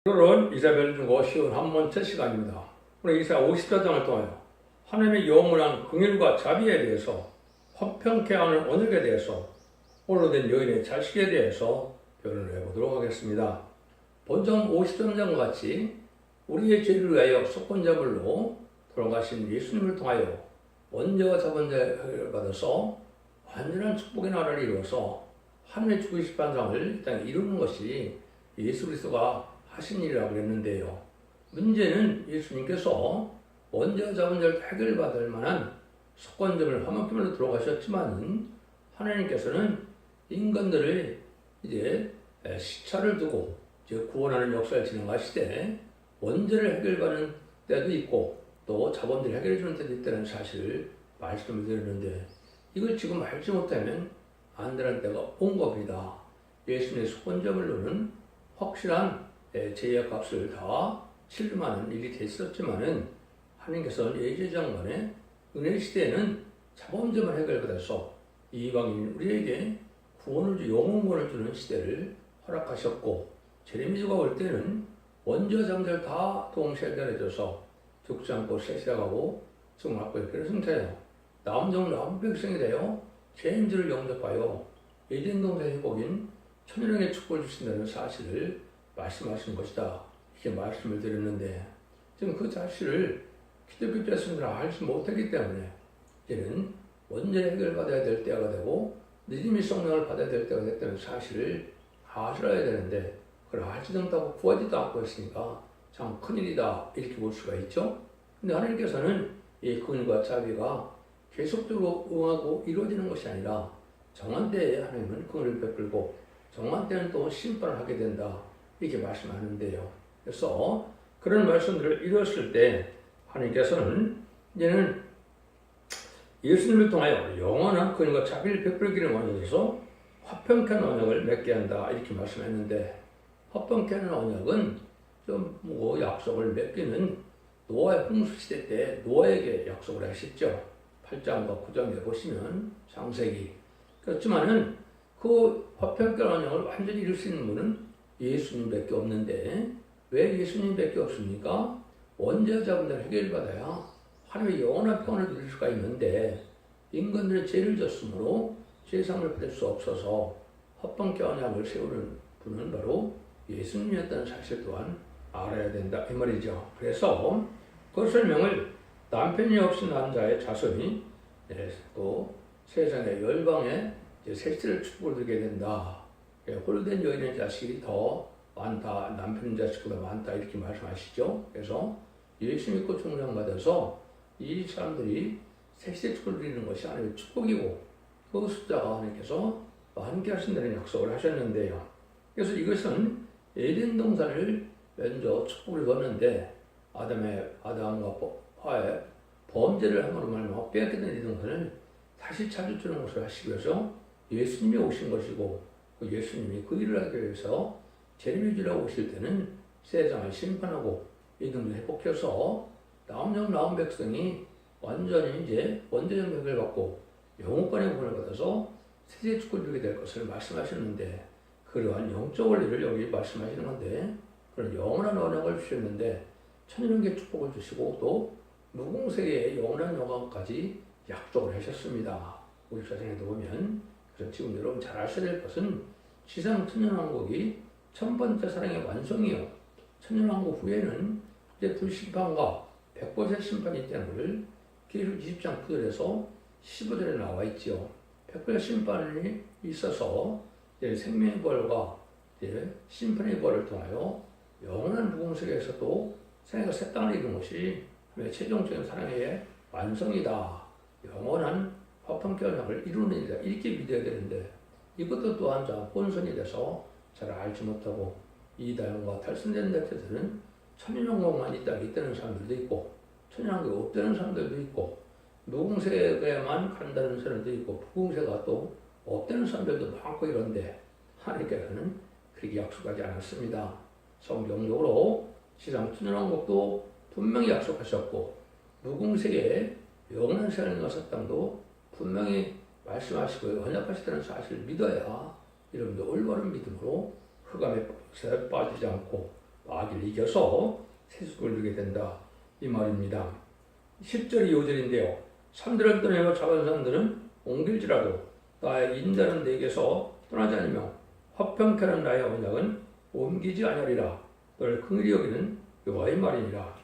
오늘은 이사벨 중고 쉬운 한 번째 시간입니다. 오늘 이사 54장을 통하여 하나님의 영원한 긍휼과 자비에 대해서 화평케 하는 언약에 대해서 오늘된 여인의 자식에 대해서 변론을 해보도록 하겠습니다. 본전 53장과 같이 우리의 죄를 위하여 속건제물로 돌아가신 예수님을 통하여 원죄와 자본죄를 받아서 완전한 축복의 나라를 이루어서 하늘의 죽으실 반상을 이 땅에 이루는 것이 예수 그리스도가 하신 일이라고 그랬는데요. 문제는 예수님께서 원죄와 자본죄를 해결받을 만한 속건제물 화목제물로 들어가셨지만 하나님께서는 인간들을 이제 시차를 두고 이제 구원하는 역사를 진행하시되 원죄를 해결받는 때도 있고 또 자본죄를 해결해 주는 때도 있다는 사실을 말씀을 드렸는데 이걸 지금 알지 못하면 안 되는 때가 온 겁니다. 예수님의 속건제물로는 확실한 죄의 값을 다 치르는 일이 됐었지만은 하나님께서는 예제장관의 은혜 시대에는 자본죄만 해결받아서 이방인 우리에게 구원을 영혼권을 주는 시대를 허락하셨고 제레미야가 올 때는 원죄와 자본죄를 다 동시에 해결해줘서 죽지 않고 세시하고 승하고 이렇게 승차해요. 남정 남은 백성이 되어 죄인들을 영접하여 예전 동생 회복인 천일왕의 축복을 주신다는 사실을 말씀하시는 것이다. 이렇게 말씀을 드렸는데 지금 그 사실을 기독교 자신들은 알지 못하기 때문에 이제는 원죄 해결받아야 될 때가 되고 믿음의 성령을 받아야 될 때가 됐다는 사실을 아셔야 되는데 그걸 알지도 못하고 구하지도 않고 있으니까 참 큰일이다 이렇게 볼 수가 있죠. 근데 하나님께서는 이 긍휼과 자비가 계속적으로 응하고 이루어지는 것이 아니라 정한 때에 하나님은 긍휼을 베풀고 정한 때는 또 심판을 하게 된다 이렇게 말씀하는데요. 그래서 그런 말씀들을 이루었을 때 하나님께서는 이제는 예수님을 통하여 영원한 긍휼과 자비를 베풀기를 원하셔서 화평케 하는 언약을 맺게 한다 이렇게 말씀했는데 화평케 하는 언약은 좀 약속을 맺기는 노아의 홍수시대 때 노아에게 약속을 하셨죠. 8장과 9장에 보시면 창세기. 그렇지만은 그 화평케 하는 언약을 완전히 이룰 수 있는 분은 예수님밖에 없는데 왜 예수님밖에 없습니까? 원죄와 자본죄를 해결받아야 하나님의 영원한 평안을 누릴 수가 있는데 인간들의 죄를 졌으므로 죄상을 받을 수 없어서 화평케 언약을 세우는 분은 바로 예수님이었다는 사실 또한 알아야 된다 이 말이죠. 그래서 그 설명을 남편이 없인 남자의 자손이 또 세상의 열방에 세시를 축복을 드리게 된다. 홀된 여인의 자식이 더 많다. 남편 자식보다 많다. 이렇게 말씀하시죠. 그래서 예수 믿고 충성받아서 이 사람들이 세시의 축복을 드리는 것이 하나님의 축복이고 그 숫자가 하나님께서 함께 하신다는 약속을 하셨는데요. 그래서 이것은 에덴 동산을 먼저 축복을 줬는데 아담과 화의 범죄를 함으로 말미암아 빼앗게 된 이 동산을 다시 찾아주는 것을 하시기 위해서 예수님이 오신 것이고 그 예수님이 그 일을 하기 위해서 제레미야라고 오실 때는 세상을 심판하고 이들을 회복해서 나온 백성이 완전히 이제 원죄적 맥을 받고 영혼권의 구원을 받아서 세계 축복을 누리게 될 것을 말씀하셨는데 그러한 영적 원리를 여기 말씀하시는 건데 그런 영원한 언약을 주셨는데 천일왕의 축복을 주시고 또 무공세의 영원한 영광까지 약속을 하셨습니다. 우리 사상에도 보면 그래서 지금 여러분 잘 아셔야 될 것은 지상 천년왕국이 첫 번째 사랑의 완성이요. 천년왕국 후에는 이제 불심판과 백보세 심판이 있다는 것을 계시록 20장 9절에서 15절에 나와 있지요. 백보세 심판이 있어서 이제 생명의 벌과 이제 심판의 벌을 통하여 영원한 무공세계에서도 생애가 새 땅을 이룬 것이 최종적인 사랑의 완성이다. 영원한 화평케 언약을 이루는 일이다. 이렇게 믿어야 되는데 이것도 또한 혼선이 돼서 잘 알지 못하고 이다영과 탈선된 데에서는 천연왕국만 이 땅에 있다는 사람들도 있고 천연왕국이 없다는 사람들도 있고 무궁세에만 간다는 사람들도 있고 부궁세가 또 없다는 사람들도 많고 이런데 하나님께서는 그렇게 약속하지 않았습니다. 성경적으로 지상 천연왕국도 분명히 약속하셨고 무궁세에 영원한 세상에 가서 땅도 분명히 말씀하시고 언약하시다는 사실을 믿어야 여러분들 올바른 믿음으로 흑암에 빠지지 않고 마귀를 이겨서 세속을 누게 된다. 이 말입니다. 10절이 5절인데요. 산들을 떠내어 작은 산들은 옮길지라도 나의 인자는 내게서 떠나지 않으며 화평케 하는 나의 언약은 옮기지 아니하리라. 너를 긍휼히 여기는 여호와의 말이니라.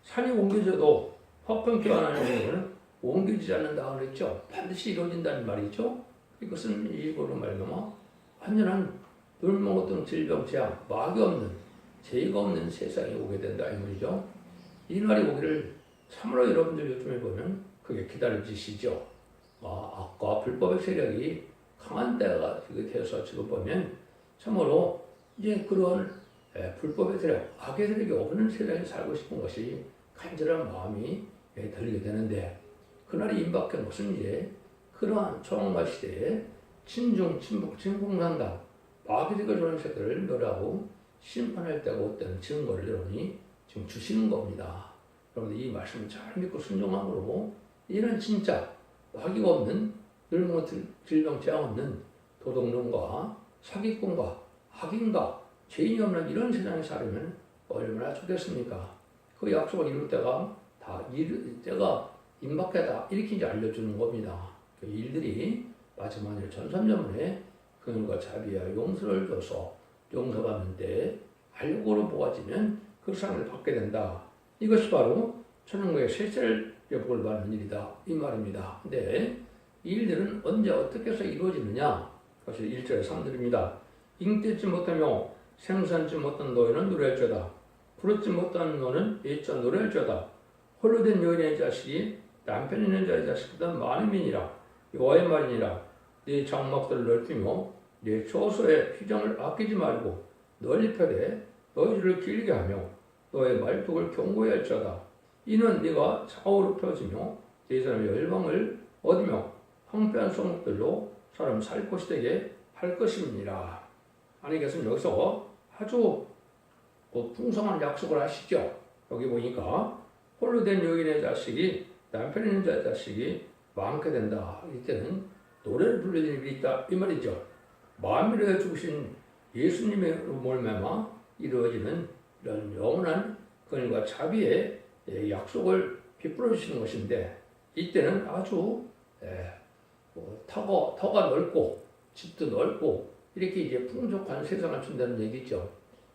산이 옮겨져도 화평케 하는 언약은 옮기지 않는다 그랬죠. 반드시 이루어진다는 말이죠. 이것은 이거로 말미암아 완전한 눈먹었던 질병, 재앙, 마귀 없는, 죄가 없는 세상에 오게 된다 이 말이죠. 이 날이 오기를 참으로 여러분들 요즘에 보면 그게 기다려지시죠. 악과 불법의 세력이 강한 때가 되어서 지금 보면 참으로 이제 그런 불법의 세력, 악의 세력이 없는 세상에 살고 싶은 것이 간절한 마음이 들리게 되는데 그날이 임박한 것은 이제 그러한 초롱과 시대에 친중, 친북, 진공산당, 마귀들과 저런 세력을 멸하고 심판할 때가 왔다는 증거를 여러분이 지금 주시는 겁니다. 여러분들 이 말씀을 잘 믿고 순종함으로 이런 진짜 마귀가 없는 늙은 질병 재앙 없는 도덕론과 사기꾼과 악인과 죄인이 없는 이런 세상에 살으면 얼마나 좋겠습니까? 그 약속을 이룰 때가 때가 임박하다 이렇게 이제 알려주는 겁니다. 그 일들이 마지막 일 전삼년에 긍휼과 자비와 용서를 줘서 용서받는 때 알고로 모아지면 그 사랑을 받게 된다. 이것이 바로 천국의 셋째를 복을 받는 일이다. 이 말입니다. 근데 이 일들은 언제 어떻게 해서 이루어지느냐? 그것이 1절의 3절입니다. 잉태치 못하며 생산치 못한 너희는 노래할지어다. 부르지 못한 너는 일자 노래할지어다. 홀로 된 여인의 자식이 남편 있는 자의 자식보다 많음이니라. 여호와의 말이니라. 네 장막들을 넓히며 네 초소의 휘정을 아끼지 말고 널리 펴되 너희 줄을 길게 하며 너의 말뚝을 견고히 할지어다. 이는 네가 좌우로 펴지며 네 사람의 열방을 얻으며 황폐한 성읍들로 사람 살 곳이 되게 할 것임이니라. 하나님께서는 여기서 아주 풍성한 약속을 하시죠. 여기 보니까 홀로 된 여인의 자식이 남편 있는 자의 자식이 많게 된다. 이때는 노래를 부르는 일이 있다 이 말이죠. 마음을 해 주신 예수님의 몰매마 이루어지는 이런 영원한 긍휼과 자비의 약속을 베풀어 주시는 것인데 이때는 아주 터가 넓고 집도 넓고 이렇게 이제 풍족한 세상을 준다는 얘기죠.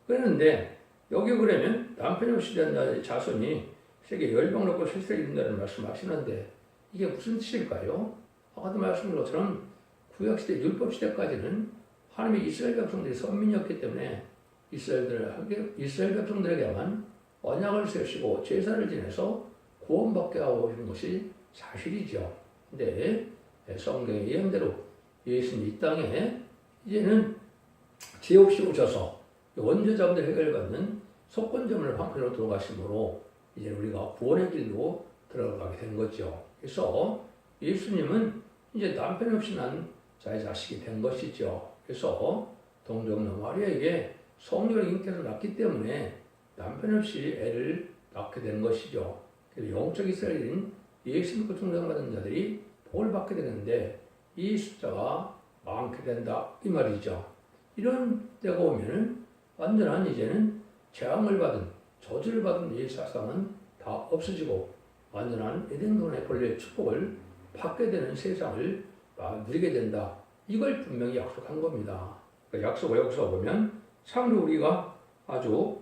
그런데 여기 그러면 남편이 없이 된 자손이 세계 열방 놓고 세세를 이룬다는 말씀하시는데 이게 무슨 뜻일까요? 아까도 말씀드린 것처럼 구약시대 율법시대까지는 하나님의 이스라엘 백성들이 선민이었기 때문에 이스라엘 백성들에게만 언약을 세우시고 제사를 지내서 구원받게 하고 있는 것이 사실이죠. 근데 성경의 예언대로 예수님 이 땅에 이제는 죄 없이 오셔서 원죄자분들 해결받는 속건제물을 방편으로 돌아가심으로 이제 우리가 구원의 길로 들어가게 된 거죠. 그래서 예수님은 이제 남편 없이 난 자의 자식이 된 것이죠. 그래서 동정녀 마리아에게 성령을 잉태해서 낳기 때문에 남편 없이 애를 낳게 된 것이죠. 그래서 영적 이스라엘인 예수 믿고 충성받은 자들이 복을 받게 되는데 이 숫자가 많게 된다 이 말이죠. 이런 때가 오면은 완전한 이제는 재앙을 받은 저주를 받은 이 사상은 다 없어지고 완전한 에덴동의 권리의 축복을 받게 되는 세상을 누리게 된다. 이걸 분명히 약속한 겁니다. 그 약속을 여기서 보면 참으로 우리가 아주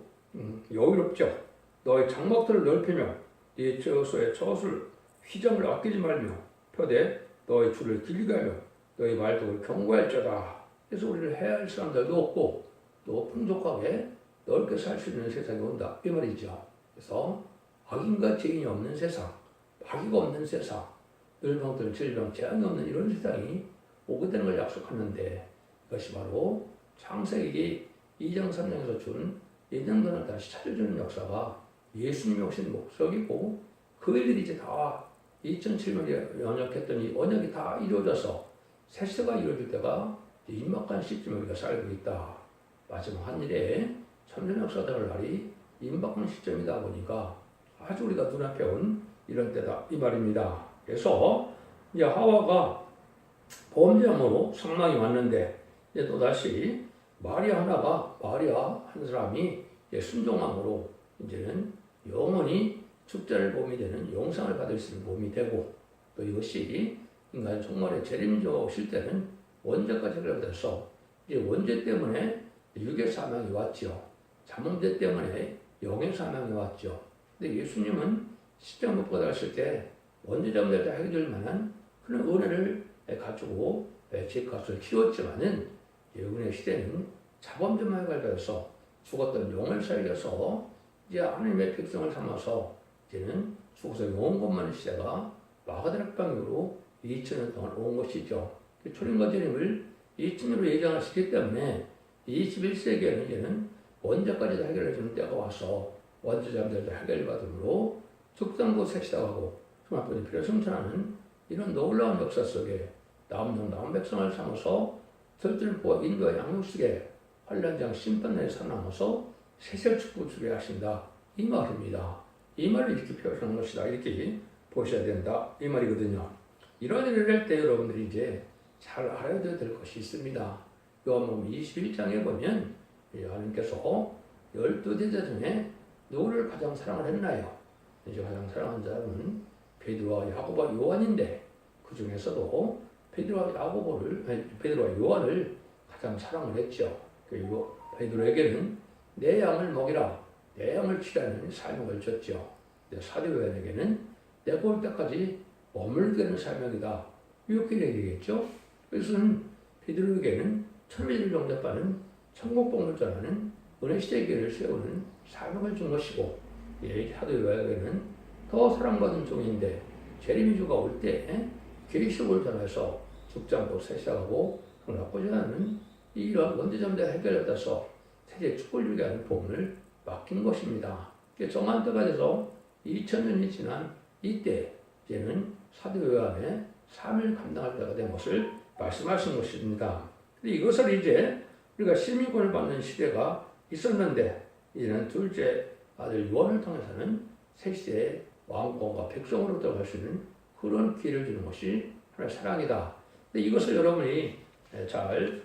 여유롭죠. 너의 장막들을 넓히며 네 저소의 저술 휘정을 아끼지 말며 펴되 너의 줄을 길게 하며 너의 말뚝을 견고할지어다. 그래서 우리를 해할 사람들도 없고 또 풍족하게 넓게 살 수 있는 세상이 온다 이 말이죠. 그래서 악인과 죄인이 없는 세상, 마귀가 없는 세상, 늙은들 질병 재앙이 없는 이런 세상이 오게 되는 걸 약속하는데 이것이 바로 창세기 2장 3장에서 준 예정론을 다시 찾아주는 역사가 예수님이 오신 목적이고 그 일들이 이제 다 2007년에 연약했던 이 언약이 다 이루어져서 세세가 이루어질 때가 임박한 시점에 우리가 살고 있다. 마지막 한 일에 천년 역사될 날이 임박한 시점이다 보니까 아주 우리가 눈앞에 온 이런 때다 이 말입니다. 그래서 이제 하와가 범죄함으로 상망이 왔는데 이제 또다시 마리아 한 사람이 순종함으로 이제는 영원히 축자를 봄이 되는 영상을 받을 수 있는 몸이 되고, 또 이것이 인간 종말의 재림주가 오실 때는 원죄까지 해결돼서 이제 원죄 때문에 육의 사망이 왔죠. 자문죄 때문에 영의 사망이 왔죠. 근데 예수님은 십자가 못 받았을 때 원죄자들도 해결될 만한 그런 은혜를 가지고 죄값을 치웠지만은 은혜 시대는 자범죄만 해결돼서 죽었던 영을 살려서 이제 하나님의 백성을 삼아서 이제는 죽어서 영원 것만의 시대가 마가다락방으로 2000년 동안 온 것이죠. 초림과 재림을 2000년으로 예정하시기 때문에 21세기에는 이제는 원죄까지도 해결해주는 때가 와서 원죄자들도 해결받음으로 죽상도 색시다가고 주마포지 피를 승천하는 이런 놀라운 역사 속에 남은 백성을 삼아서 들들보와 인도와 양육식에 환란장 심판날에 살아남아서 세세 축복 주게 하신다. 이 말입니다. 이 말을 이렇게 표현하는 것이다. 이렇게 보셔야 된다. 이 말이거든요. 이런 일을 할 때 여러분들이 이제 잘 알아야 될 것이 있습니다. 요한복음 21장에 보면 하나님께서 12제자 중에 누구를 가장 사랑을 했나요? 이제 가장 사랑한 자는 베드로와 야고보와 요한인데 그 중에서도 베드로와 요한을 가장 사랑을 했죠. 그리고 베드로에게는 내 양을 먹이라, 내 양을 치라는 사명을 줬죠. 사도 요한에게는 내가 올 때까지 머물게 하는 사명이다. 이렇게 얘기했죠. 그래서 베드로에게는 천미를 영접하는 천국복을 전하는 은혜 시대기를 세우는 사명을 준 것이고, 사도 요한에게는 더 사랑받은 종인데 재림주가 올 때 계시록을 전해서 죽지 않고 세시하고 나쁘지 않은 이러한 원죄점대 해결받아서 세계 축복을 주게 하는 복음을 맡긴 것입니다. 정한 때가 돼서 2000년이 지난 이때 이제는 사도 요한의 삶을 감당할 때가 된 것을 말씀하신 것입니다. 근데 이것을 이제 우리가 시민권을 받는 시대가 있었는데 이제는 둘째 아들 요한을 통해서는 새 시대의 왕권과 백성으로 들어갈 수 있는 그런 기회를 주는 것이 하나님의 사랑이다. 근데 이것을 여러분이 잘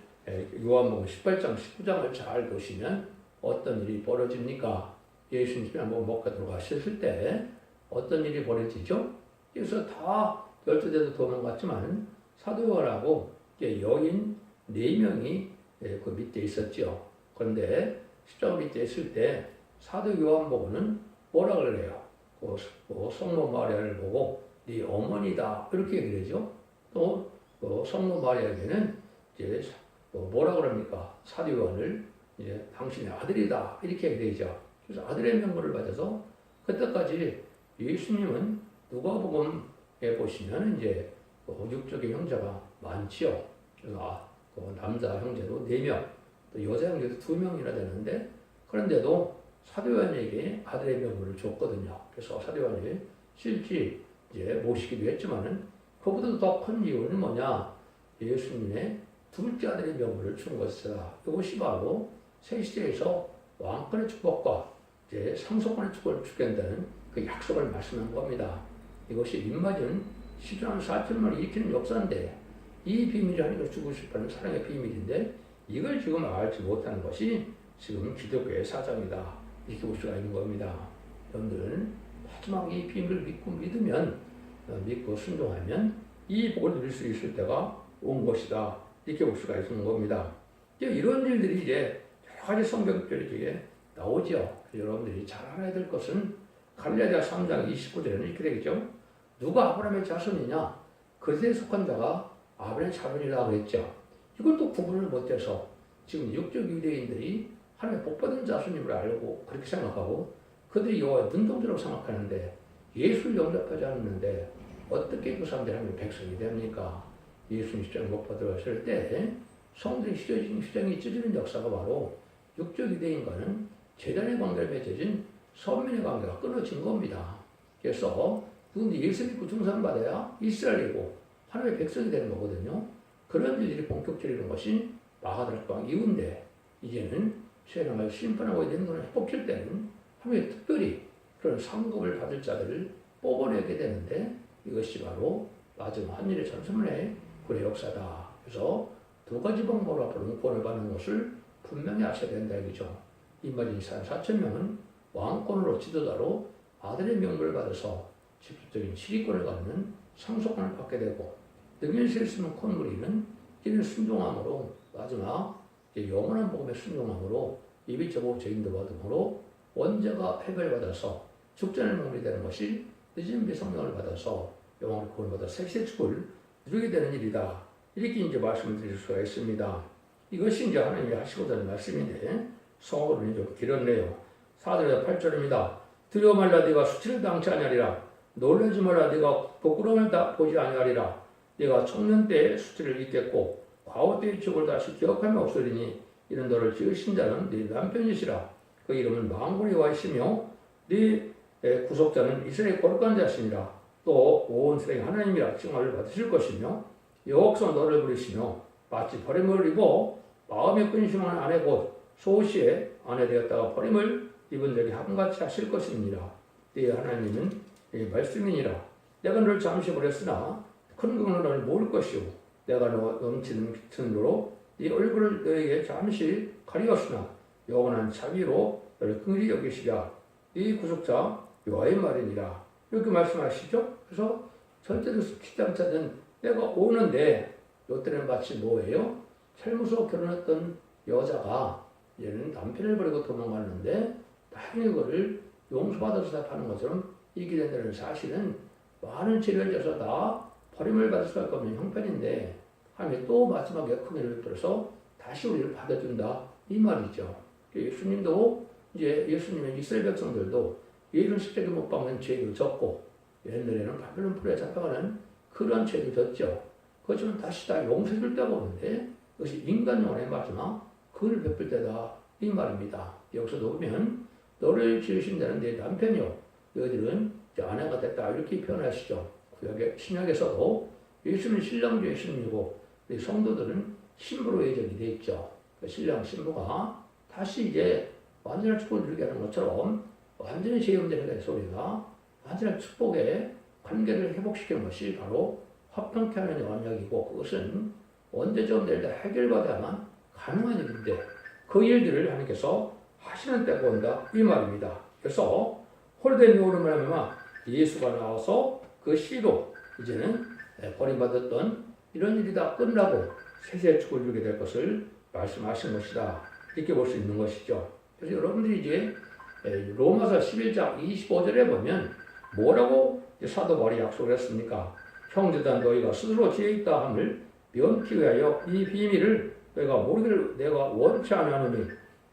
요한복음 18장, 19장을 잘 보시면 어떤 일이 벌어집니까? 예수님이 한번 먹고 들어가셨을 때 어떤 일이 벌어지죠? 그래서 다 12대도 도망갔지만 사도 요한하고 여인 4명이 그 밑에 있었죠. 그런데 십자가 밑에 있을 때 사도 요한복음은 뭐라 그래요? 성모 마리아를 보고 네 어머니다 이렇게 얘기를 하죠. 또 성모 마리아에게는 이제 뭐라 그럽니까? 사도 요한을 이제 당신의 아들이다 이렇게 얘기되죠. 그래서 아들의 명분을 받아서 그때까지 예수님은 누가복음에 보시면 이제 육적인 형제가 많지요. 그래서 남자 형제도 4명, 또 여자 형제도 2명이나 되는데 그런데도 사도 요한에게 아들의 명분을 줬거든요. 그래서 사도 요한이 실제 이제 모시기도 했지만은 그보다 더 큰 이유는 뭐냐? 예수님의 둘째 아들의 명분을 준 것이다. 이것이 바로 새 시대에서 왕권의 축복과 이제 상속권의 축복을 주게 된다는 그 약속을 말씀한 겁니다. 이것이 입맞은 10년 4천만을 일으키는 역사인데 이 비밀이 하나님을 주고 싶어하는 사랑의 비밀인데 이걸 지금 알지 못하는 것이 지금 기독교의 사정이다. 이렇게 볼 수가 있는 겁니다. 여러분들은 마지막 이 비밀을 믿고 순종하면 이 복을 누릴 수 있을 때가 온 것이다. 이렇게 볼 수가 있는 겁니다. 이런 일들이 이제 여러 가지 성경들이 중에 나오죠. 여러분들이 잘 알아야 될 것은 갈라디아 3장 29절에는 이렇게 되겠죠. 누가 아브라함의 자손이냐? 그들에 속한 자가 아브라함의 자손이라고 그랬죠. 이걸 또 구분을 못해서 지금 육적 유대인들이 하나님의 복받은 자손임을 알고 그렇게 생각하고 그들이 여호와의 눈동자라고 생각하는데 예수를 영접하지 않는데 어떻게 그 사람들이 하나님의 백성이 됩니까? 예수님 십자가에 못 받아왔을 때 성들이 휴정이 찢어지는 역사가 바로 육적 유대인과는 제단의 관계를 맺어진 선민의 관계가 끊어진 겁니다. 그래서 누군지 예수 믿고 중상받아야 이스라엘이고 하나님의 백성이 되는 거거든요. 그런 일들이 본격적인 것이 마가다락방 이후인데 이제는 세상을 심판하고 있는 것을 회복할 때는 하나님의 특별히 그런 상급을 받을 자들을 뽑아내게 되는데 이것이 바로 마지막 한일의 전선문의 그의 역사다. 그래서 두 가지 방법으로 앞으로 응권을 받는 것을 분명히 아셔야 된다 이거죠. 이 말인 사람 4,000명은 왕권으로 지도자로 아들의 명분을 받아서 직접적인 지휘권을 갖는 상속권을 받게 되고, 능히 실수는 콧물이는 이런 순종함으로 마지막 영원한 복음의 순종함으로 입이 저보 죄인도 받음으로 원죄가 해결받아서 죽전의 몸이 되는 것이 늦은 비성령을 받아서 영원한 구원을 받아 색시의 축을 누리게 되는 일이다. 이렇게 이제 말씀을 드릴 수가 있습니다. 이것이 이제 하나님이 하시고자 하는 말씀인데 성어로는 좀 길었네요. 4절에서 8절입니다. 두려워 말라 네가 수치를 당치 아니하리라. 놀라지 말라 네가 부끄러움을 다 보지 아니하리라. 네가 청년 때의 수치를 잊겠고 과거 때의 죽을 다시 기억하며 없으리니 이런 너를 지으신 자는 네 남편이시라. 그 이름은 망군이와 있으며 네 구속자는 이스라엘 거룩한 자시니라. 또 온 세상의 하나님이라 칭함을 받으실 것이며 여호와께서 너를 부르시며 마치 버림을 입어 마음에 근심한 아내 곧 소시의 아내 되었다가 버림을 입은 자에게 함같이 하실 것입니다. 네 하나님은 말씀이니라. 내가 너를 잠시 버렸으나 큰 긍휼을 너를 모을 것이요 내가 너 넘치는 빛은 너로 네 얼굴을 너에게 잠시 가리었으나 영원한 자비로 너를 긍휼히 여기시랴. 이 구속자 여호와의 말이니라. 이렇게 말씀하시죠. 그래서 절대로 수치지 않자든 내가 오는데 이때는 마치 뭐예요? 살무소 결혼했던 여자가 얘는 남편을 버리고 도망갔는데 당연히 그거를 용서받아서 답하는 것처럼 이게 된다는 사실은 많은 죄를 져서 다 버림을 받을 수밖에 없는 형편인데 하나님이 또 마지막에 큰 일을 들어서 다시 우리를 받아준다 이 말이죠. 예수님도 이제 예수님의 이스라엘 백성들도 예전 십자가에 못 박는 죄도 졌고 옛날에는 바벨론 풀에 잡혀가는 그런 죄도 졌죠. 그렇지만 다시 다 용서해 줄 때가 오는데 그것이 인간 영혼의 마지막 그를 베풀 때다 이 말입니다. 여기서도 보면 너를 지으신 자는 내 남편이요 너희들은 이제 아내가 됐다 이렇게 표현하시죠. 구약의 신약에서도 예수는 신랑 중 예수님이고 성도들은 신부로 예정이 되어 있죠. 신랑 신부가 다시 이제 완전한 축복을 누리게 하는 것처럼 완전히 재임되는 소리가 완전한 축복의 관계를 회복시키는 것이 바로 화평케 하는 영향력이고 그것은 언제적 내일 다 해결받아야만 가능한 일인데 그 일들을 하나님께서 하시는 때가 온다 이 말입니다. 그래서 홀된 요울을 하면 예수가 나와서 그 씨로 이제는 버림받았던 이런 일이 다 끝나고 세세의 축을 누리게 될 것을 말씀하신 것이다. 이렇게 볼 수 있는 것이죠. 그래서 여러분들이 이제 로마서 11장 25절에 보면 뭐라고 사도 바울이 약속을 했습니까? 형제단 너희가 스스로 지혜 있다 함을 면피 위하여 이 비밀을 너희가 모르기를 내가 원치 아니하노니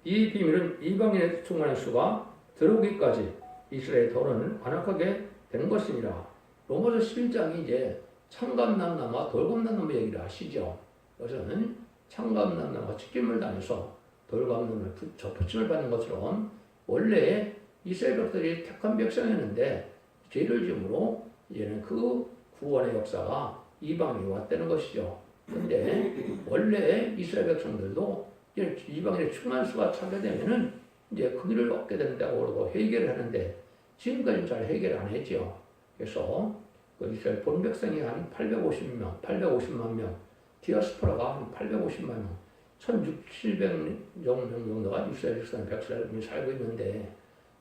이 비밀은 이방인의 충만한 수가 들어오기까지 이스라엘 더러는 완악하게 된 것이니라. 로마서 11장이 이제 창감난나무와 돌감난나무 얘기를 하시죠. 그것은 창감난나무가 찢김을 당해서 돌감나무에 붙임을 받는 것처럼 원래 이스라엘 백성들이 택한 백성이었는데 죄를 지음으로 이제는 그 구원의 역사가 이방에 왔다는 것이죠. 그런데 원래 이스라엘 백성들도 이방인의 충만한 수가 차게 되면은 이제 그 길을 얻게 된다고 그러고 해결을 하는데 지금까지는 잘 해결 안 했죠. 그래서 그 이스라엘 본 백성이 한 850만 명, 디아스포라가 한 850만 명, 1,600명 정도가 이스라엘 백성이 살고 있는데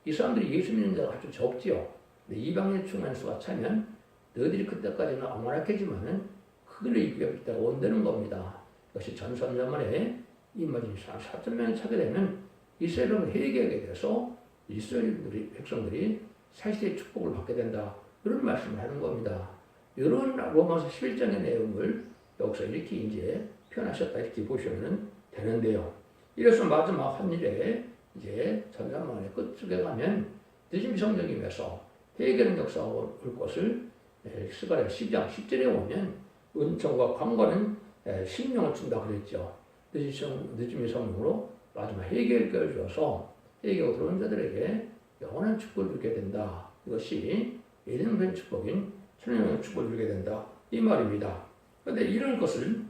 이 사람들이 예수 믿는 자가 아주 적지요. 근데 이방인의 충만한 수가 차면 너희들이 그때까지는 어머나겠지만은 그걸로 이끌릴 때가 온다는 겁니다. 그것이 전선년 만에 이마진 4,000명이 차게 되면 이스라엘은 회개하게 돼서 이스라엘 백성들이 사시의 축복을 받게 된다. 그런 말씀을 하는 겁니다. 이런 로마서 11장의 내용을 여기서 이렇게 이제 표현하셨다 이렇게 보시면 되는데요. 이래서 마지막 한 일에 이제 전산망의 끝쪽에 가면 늦은 성령임에서 회개하는 역사가 올 것을 스가랴 10장 10절에 오면 은총과 강과는 생명을 준다 그랬죠. 늦음의 성령으로 마지막 회개를 껴주어서 회개하고 들어온 자들에게 영원한 축복을 주게 된다. 이것이 예정된 축복인 천년의 축복을 주게 된다. 이 말입니다. 그런데 이런 것을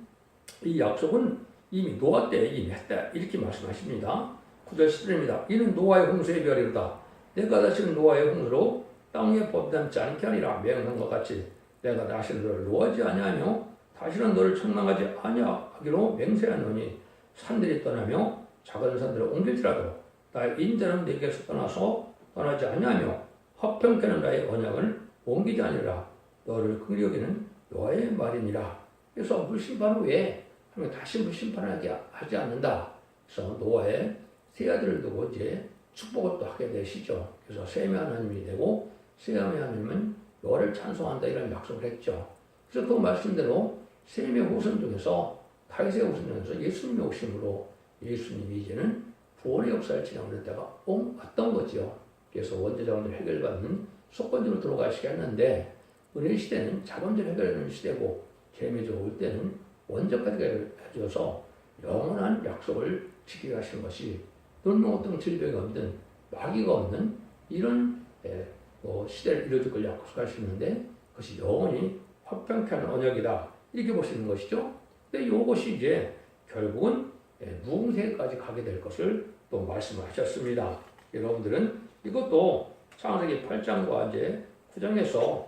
이 약속은 이미 노아 때 이미 했다. 이렇게 말씀하십니다. 9절 10절입니다. 이는 노아의 홍수의 별이로다. 내가 다시는 노아의 홍수로 땅에 범람지 않게 하리라. 맹한 것 같이 내가 다시는 너를 노하지 아니하며 다시는 너를 책망하지 아니하기로 맹세하노니 산들이 떠나며 작은 산들을 옮길지라도 나의 인자는 내게서 떠나지 아니하며 화평케 하는 나의 언약을 옮기지 아니라 너를 긍휼히 여기는 여호와의 말이니라. 그래서 물심판 후에 하면 다시 물심판하지 하지 않는다. 그래서 노아의 세 아들을 두고 이제 축복을 또 하게 되시죠. 그래서 셈의 하나님이 되고 셈의 하나님은 여호와를 찬송한다 이런 약속을 했죠. 그래서 그 말씀대로 셈의 후손 중에서 다윗의 후손 중에서 예수님의 오심으로 예수님이 이제는 구원의 역사를 진행하는 때가 왔던 거죠. 그래서 원죄자원을 해결받는 속건적으로 들어가시게 했는데 은혜 시대는 자본적 해결하는 시대고 재미적 올 때는 원죄까지 해줘서 영원한 약속을 지키게 하시는 것이 어떤 질병이 없는 마귀가 없는 이런 시대를 이루어질 걸 약속하시는데 그것이 영원히 화평케 하는 언약이다 이렇게 보시는 것이죠. 근데 이것이 이제 결국은 무궁세까지 가게 될 것을 또 말씀하셨습니다. 여러분들은 이것도 창세기 8장과 이제 9장에서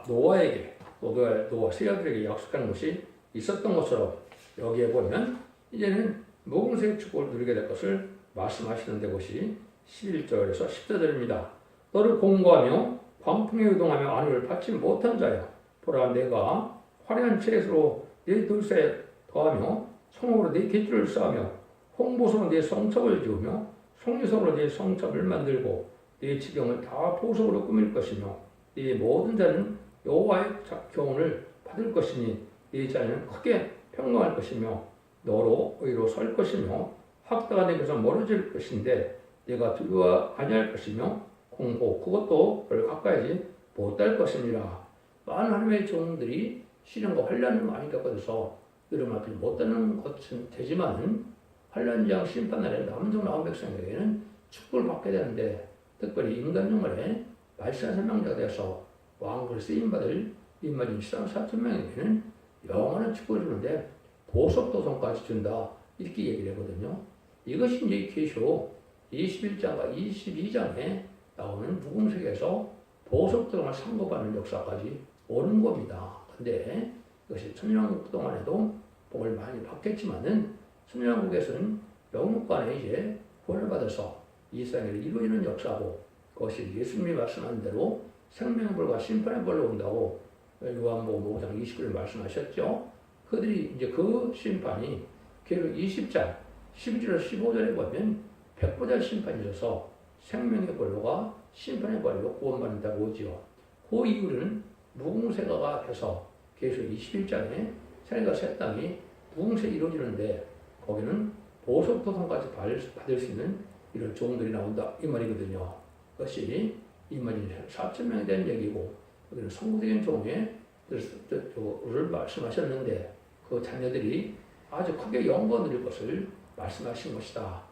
노아에게 노아 세 아들에게 약속하는 것이 있었던 것처럼 여기에 보면 이제는 무궁세의 축복을 누리게 될 것을 말씀하시는데 그것이 11절에서 14절입니다. 너를 공고하며 광풍에 유동하며 안위를 받지 못한 자여 보라 내가 화려한 채소로 네 돌사에 더하며 성읍으로 네 깃줄을 쌓으며 홍보소로 네 성읍을 지으며 송리석으로 네 성읍을 만들고 네 지경을 다 보석으로 꾸밀 것이며 네 모든 자는 여호와의 교훈을 받을 것이니 네 자는 크게 평강할 것이며 너로 의로 설 것이며 학다가 내게서 멀어질 것인데 내가 두려워 아니할 것이며 공포 그것도 별 가까이 못할 것이니라. 많은 하나님의 종들이 시련과 환난을 많이 겪어서 이름을 앞에 못하는 것은 되지만은 환난장 심판날에 남종 나온 백성에게는 축복을 받게 되는데 특별히 인간 영혼에 말씀의 설명자가 되어서 왕을 쓰임받을 인마진 14,000명에게는 영원한 축복을 주는데 보석도성까지 준다 이렇게 얘기를 하거든요. 이것이 이제 계시록 21장과 22장에 나오는 무궁색에서 보석도성을 상고받는 역사까지 오는 겁니다. 근데 이것이 천년왕국 동안에도 복을 많이 받겠지만은 천년왕국에서는 영육간에 이제 구원을 받아서 이 세상에 이루어지는 역사고 그것이 예수님이 말씀한 대로 생명의 벌과 심판의 벌로 온다고 요한복음 5장 29절 말씀하셨죠. 그들이 이제 그 심판이 계속 20장 12절 15절에 보면 백보자 심판이 있어서 생명의 벌과 심판의 벌로 구원받는다고 오지요. 그 이유는 무궁세가가 돼서 계속 21장에 생애가 새 땅이 무궁세 이루어지는데 거기는 보석도성까지 받을 수 있는 이런 종들이 나온다 이 말이거든요. 그것이 이만희 4,000명에 대한 얘기고 여기는 성구적인 종의 뜻을 말씀하셨는데 그 자녀들이 아주 크게 영광을 누릴 것을 말씀하신 것이다.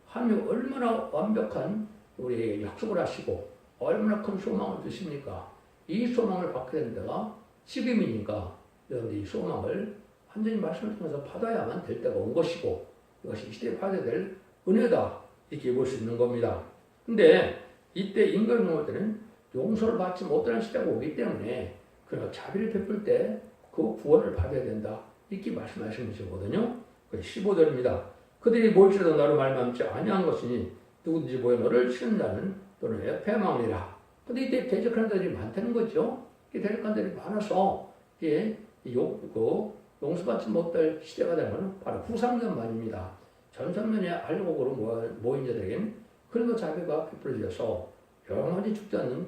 하나님이 얼마나 완벽한 우리에게 약속을 하시고 얼마나 큰 소망을 주십니까? 이 소망을 받게 되는 데가 지금이니까 여러분들이 이 소망을 완전히 말씀을 통해서 받아야만 될 때가 온 것이고 이것이 이 시대에 받아야 될 은혜다 이렇게 볼 수 있는 겁니다. 근데 이때 인간 영혼들은 용서를 받지 못하는 시대가 오기 때문에 그러나 자비를 베풀 때 그 구원을 받아야 된다 이렇게 말씀하시는 것이거든요. 15절입니다. 그들이 뭘지라도 나를 말함지 아니한 것이니 누구든지 보여 너를 치는 자는 또는 패망이라. 근데 이때 대적하는 자들이 많다는 거죠. 이 대적하는 자들이 많아서 용서받지 못할 시대가 되는 것은 바로 후상전만입니다. 전상면의 알곡으로 모인 자들에게는 그래도 자비가 베풀어져서 영원히 죽지 않는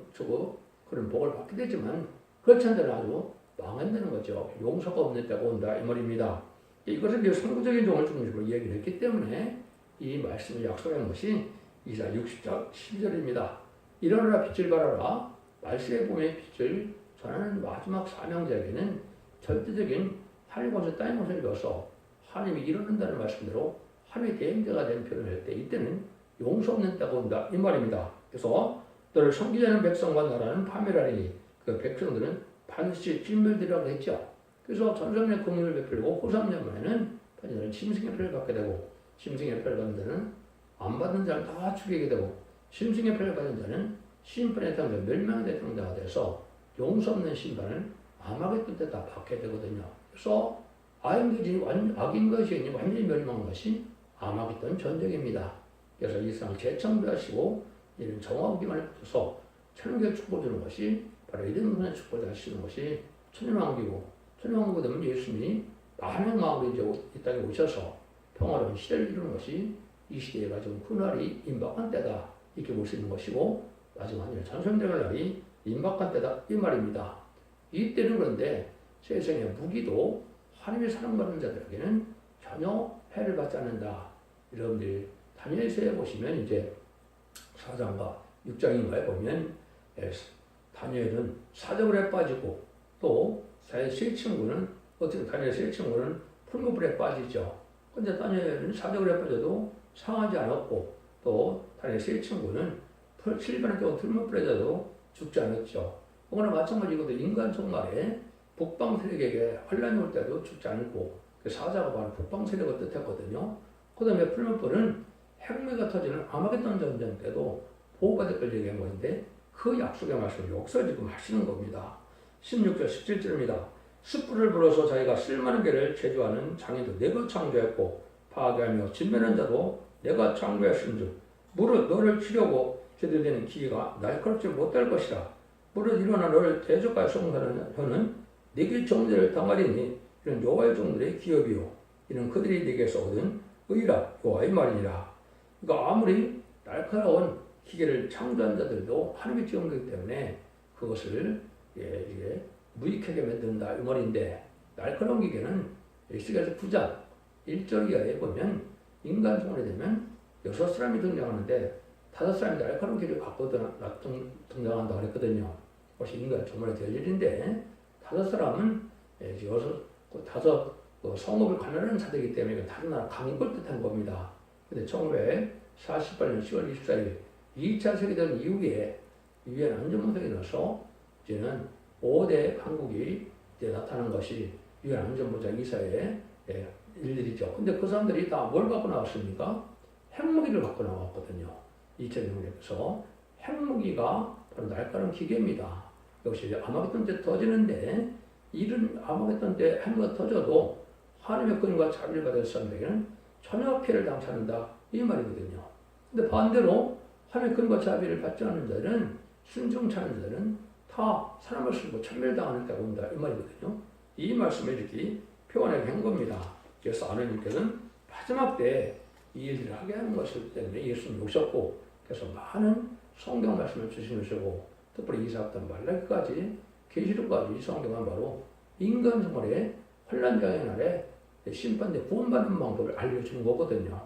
그런 복을 받게 되지만 그렇지 않은 자는 아주 망한다는 거죠. 용서가 없는 때가 온다 이 말입니다. 이것을 이제 선구적인 종을 중심으로 얘기를 했기 때문에 이 말씀을 약속한 것이 이사 60장 12절입니다. 일어나라 빛을 발하라 말씀의 봄의 빛을 전하는 마지막 사명자에게는 절대적인 하늘과 땅의 것을 이어서 하나님이 일어난다는 말씀대로 하나님의 대행자가 된 표현을 할 때 이때는 용서 없는 때가 온다 이 말입니다. 그래서 너를 섬기자는 백성과 나라는 파멸하리니 그 백성들은 반드시 진멸되리라고 했죠. 그래서 전성년에 공의를 베풀고 후삼년만에는 반드시 짐승의 표를 받게 되고 짐승의 표를 받는 자는 안 받는 자는 다 죽이게 되고 짐승의 표를 받는 자는 심판의 당자 멸망의 대상자가 돼서 용서 없는 심판을 아마겟돈 때 다 받게 되거든요. 그래서 악인 것이 완전히 멸망한 것이 아마겟돈 전쟁입니다. 그래서 이 세상 재창조하시고 이런 정화기만을 붙여서 천국의 축복을 주는 것이 바로 이런 분의 축복을 하시는 것이 천년왕국이고, 천년왕국이 되면 예수님이 많은 마음으로 이제 이 땅에 오셔서 평화로운 시대를 이루는 것이 이 시대가 지금 그날이 임박한 때다 이렇게 볼 수 있는 것이고, 마지막 전성대의 날이 임박한 때다 이 말입니다. 이때는 그런데 세상의 무기도 하나님의 사랑받는 자들에게는 전혀 해를 받지 않는다. 여러분들이 다니엘서에 보시면 이제 4장과 6장인가에 보면 다니엘은 사자굴에 빠지고 또 세 친구는 어떻게 다니엘 세 친구는 풀무불에 빠지죠. 근데 다니엘은 사자굴에 빠져도 상하지 않았고 또 다니엘 세 친구는 7번에 겨우 풀무불에 져도 죽지 않았죠. 그거나 마찬가지거든요. 인간 종말에 북방 세력에게 환란이 올 때도 죽지 않고 사자가 바로 북방 세력을 뜻했거든요. 그 다음에 풀무불은 핵무기가 터지는 아마겟돈 전쟁 때도 보호받을 걸 얘기한 건데 그 약속의 말씀을 여기서 지금 하시는 겁니다. 16절 17절입니다. 숯불을 불어서 자기가 쓸만한 개를 제조하는 장인도 내가 창조했고 파괴하며 진멸한 자도 내가 창조했은즉 무릇 너를 치려고 제대되는 기회가 날카롭지 못할 것이라. 무릇 일어나 너를 대적할 성사는 혀는 네게 정죄를 당하리니 이런 여호와의 종들의 기업이요 이는 그들이 네게서 얻은 의라 여호와의 말이니라. 그러니까 아무리 날카로운 기계를 창조한 자들도 하나님의 지원이기 때문에 그것을 이게 무익하게 만든다 이 말인데, 날카로운 기계는 에스겔서 9장 1절 이하에 보면 인간 종말이 되면 6사람이 등장하는데 5사람이 날카로운 기계를 갖고 등장한다고 그랬거든요. 그것이 인간 종말이 될 일인데 5사람은 다섯 성읍을 가면하는 자들이기 때문에 다른 나라 강인걸 뜻한 겁니다. 근데 1948년 10월 24일 2차 세계대전 이후에 유엔 안전보장에 넣어서 이제는 5대 강국이 이제 나타난 것이 유엔 안전보장 이사의 일들이죠. 근데 그 사람들이 다 뭘 갖고 나왔습니까? 핵무기를 갖고 나왔거든요. 2006년에서 핵무기가 바로 날카로운 기계입니다. 역시 아마겟돈 때 터지는데 이런 아마겟돈 때 핵무기가 터져도 하나님의 권위와 자비를 받을 사람에게는 전혀 피해를 당치 않는다 이 말이거든요. 근데 반대로 하나님의 권위와 자비를 받지 않는 자들은 순종치 않는 자들은 다 사람을 쓰고 천멸당하는 때가 온다 이 말이거든요. 이 말씀을 이렇게 표현하게 한 겁니다. 그래서 하나님께서는 마지막 때 이 일들을 하게 하는 것이기 때문에 예수님이 오셨고, 그래서 많은 성경 말씀을 주시고 특별히 이사부터 말라기까지 계시록까지 이 성경은 바로 인간 생활의 환난장의 날에 심판대 구원받는 방법을 알려주는 거거든요.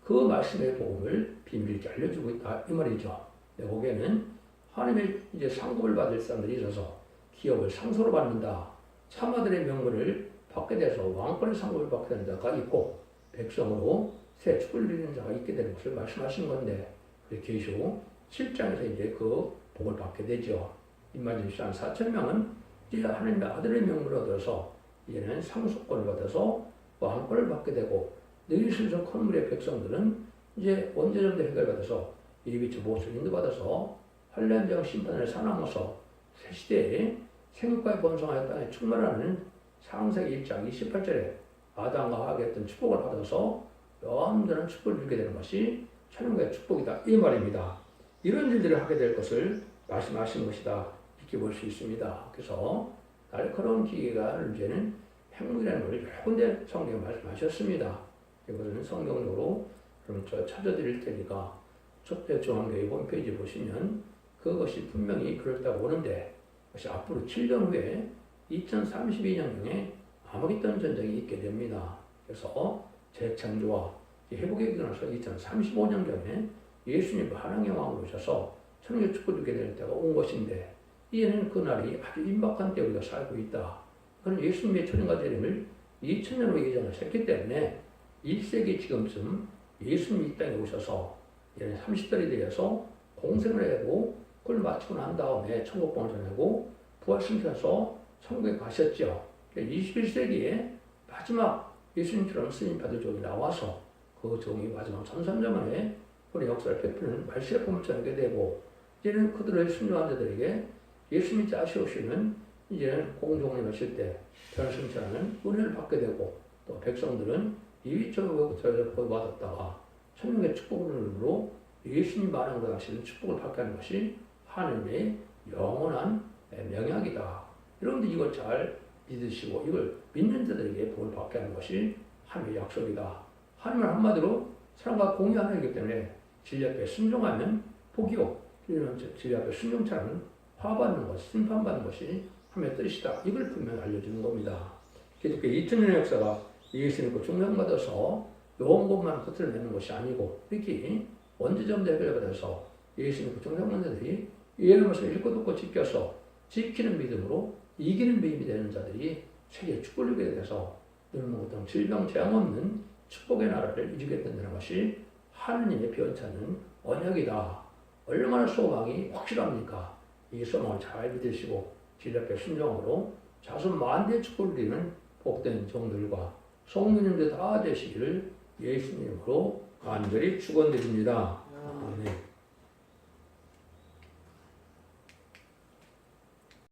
그 말씀의 복음을 비밀있게 알려주고 있다 이 말이죠. 내 보기에는 하나님의 이제 상급을 받을 사람들이 있어서 기업을 상소로 받는다. 참아들의 명분을 받게 돼서 왕권의 상급을 받게 되는 자가 있고 백성으로 새 축을 누리는 자가 있게 되는 것을 말씀하신 건데, 계시록 7장에서 이제 그 복을 받게 되죠. 임마진시 한 4,000명은 이제 하나님의 아들의 명분을 얻어서 이제는 상속권을 받아서 왕권을 받게 되고, 너희들의 컨물의 백성들은 이제 원죄전대 해결받아서 이비치 모습을 인도받아서 환란장 심판을 살아남아서 새 시대에 생육과의 번성하여 땅에 충만하는 창세기 1장 28절에 아담과 하와가 했던 축복을 받아서 영원한 축복을 누리게 되는 것이 천국의 축복이다 이 말입니다. 이런 일들을 하게 될 것을 말씀하신 것이다 이렇게 볼 수 있습니다. 그래서 날카로운 기계가 이제는 핵무기라는 걸 여러 군데 성경에 말씀하셨습니다. 이것은 성경적으로 그럼 저 찾아드릴 테니까 촛대중앙교회 홈페이지 보시면 그것이 분명히 그렇다고 오는데, 그것이 앞으로 7년 후에 2032년경에 아마겟돈 전쟁이 있게 됩니다. 그래서 재창조와 회복의 일어나서 2035년경에 예수님 하나님의 왕으로 오셔서 천국의 축복을 주게 될 때가 온 것인데, 이제는 그날이 아주 임박한 때 우리가 살고 있다. 그런 예수님의 천년과 재림을 2000년 후에 예정하셨기 때문에 1세기 지금쯤 예수님이 이 땅에 오셔서 30달이 되어서 공생을 하고 그걸 마치고 난 다음에 천국봉을 전하고 부활승천해서 천국에 가셨죠. 21세기에 마지막 예수님처럼 스님 받을 종이 나와서 그 종이 마지막 1300만에 그런 역사를 베푸는 말세의 품을 전하게 되고, 이제는 그들의 순종한 자들에게 예수님이 자시오시는 이제는 공종을 하실 때 변승천하는 은혜를 받게 되고, 또 백성들은 이위적으로 보호받았다가 천국의 축복으로 예수님 말한 것 당시는 축복을 받게 하는 것이 하나님의 영원한 명약이다. 여러분들 이걸 잘 믿으시고 이걸 믿는 자들에게 복을 받게 하는 것이 하나님의 약속이다. 하나님은 한마디로 사람과 공유하는 이기 때문에 진리 앞에 순종하면 복이요. 진리 앞에 순종치 않으면 화받는 것, 심판받는 것이 하나님의 뜻이다. 이걸 분명히 알려주는 겁니다. 기독교 2000년의 역사가 예수 믿고 중명받아서 좋은 것만 겉을 내는 것이 아니고 특히 원죄점 대회를 받아서 예수 믿고 중명받는 자들이 예언의 말씀을 읽고 듣고 지켜서 지키는 믿음으로 이기는 믿음이 되는 자들이 세계 축복을 이루게 돼서 눈물 등 질병 재앙 없는 축복의 나라를 이루게 된다는 것이 하느님의 변찮은 언약이다. 얼마나 소망이 확실합니까? 이 소망을 잘 믿으시고 진리 앞에 순종으로 자손 만대의 축복을 이루는 복된 종들과 성도님들 다 되시기를 예수님으로 간절히 축원드립니다.